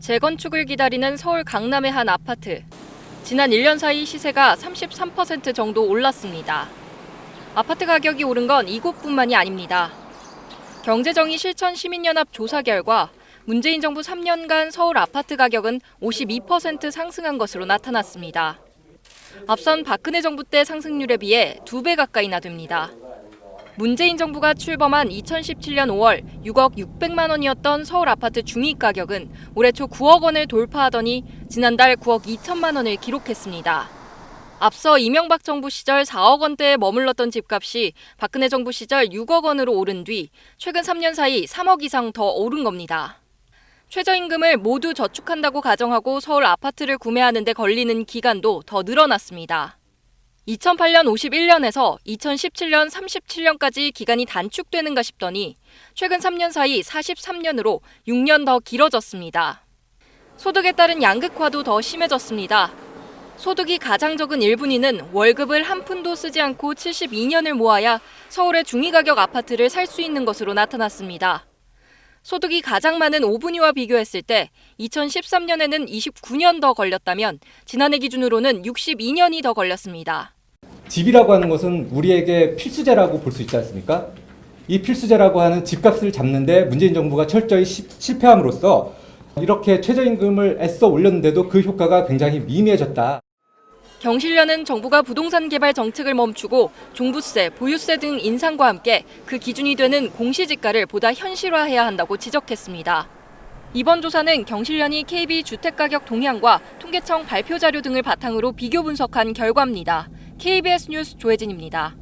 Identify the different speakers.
Speaker 1: 재건축을 기다리는 서울 강남의 한 아파트. 지난 1년 사이 시세가 33% 정도 올랐습니다. 아파트 가격이 오른 건 이곳뿐만이 아닙니다. 경제정의 실천 시민연합 조사 결과 문재인 정부 3년간 서울 아파트 가격은 52% 상승한 것으로 나타났습니다. 앞선 박근혜 정부 때 상승률에 비해 2배 가까이나 됩니다. 문재인 정부가 출범한 2017년 5월 6억 600만 원이었던 서울 아파트 중위 가격은 올해 초 9억 원을 돌파하더니 지난달 9억 2천만 원을 기록했습니다. 앞서 이명박 정부 시절 4억 원대에 머물렀던 집값이 박근혜 정부 시절 6억 원으로 오른 뒤 최근 3년 사이 3억 이상 더 오른 겁니다. 최저임금을 모두 저축한다고 가정하고 서울 아파트를 구매하는 데 걸리는 기간도 더 늘어났습니다. 2008년 51년에서 2017년 37년까지 기간이 단축되는가 싶더니 최근 3년 사이 43년으로 6년 더 길어졌습니다. 소득에 따른 양극화도 더 심해졌습니다. 소득이 가장 적은 1분위는 월급을 한 푼도 쓰지 않고 72년을 모아야 서울의 중위가격 아파트를 살 수 있는 것으로 나타났습니다. 소득이 가장 많은 5분위와 비교했을 때 2013년에는 29년 더 걸렸다면 지난해 기준으로는 62년이 더 걸렸습니다.
Speaker 2: 집이라고 하는 것은 우리에게 필수제라고 볼 수 있지 않습니까? 이 필수제라고 하는 집값을 잡는데 문재인 정부가 철저히 실패함으로써 이렇게 최저임금을 애써 올렸는데도 그 효과가 굉장히 미미해졌다.
Speaker 1: 경실련은 정부가 부동산 개발 정책을 멈추고 종부세, 보유세 등 인상과 함께 그 기준이 되는 공시지가를 보다 현실화해야 한다고 지적했습니다. 이번 조사는 경실련이 KB 주택가격 동향과 통계청 발표 자료 등을 바탕으로 비교 분석한 결과입니다. KBS 뉴스 조혜진입니다.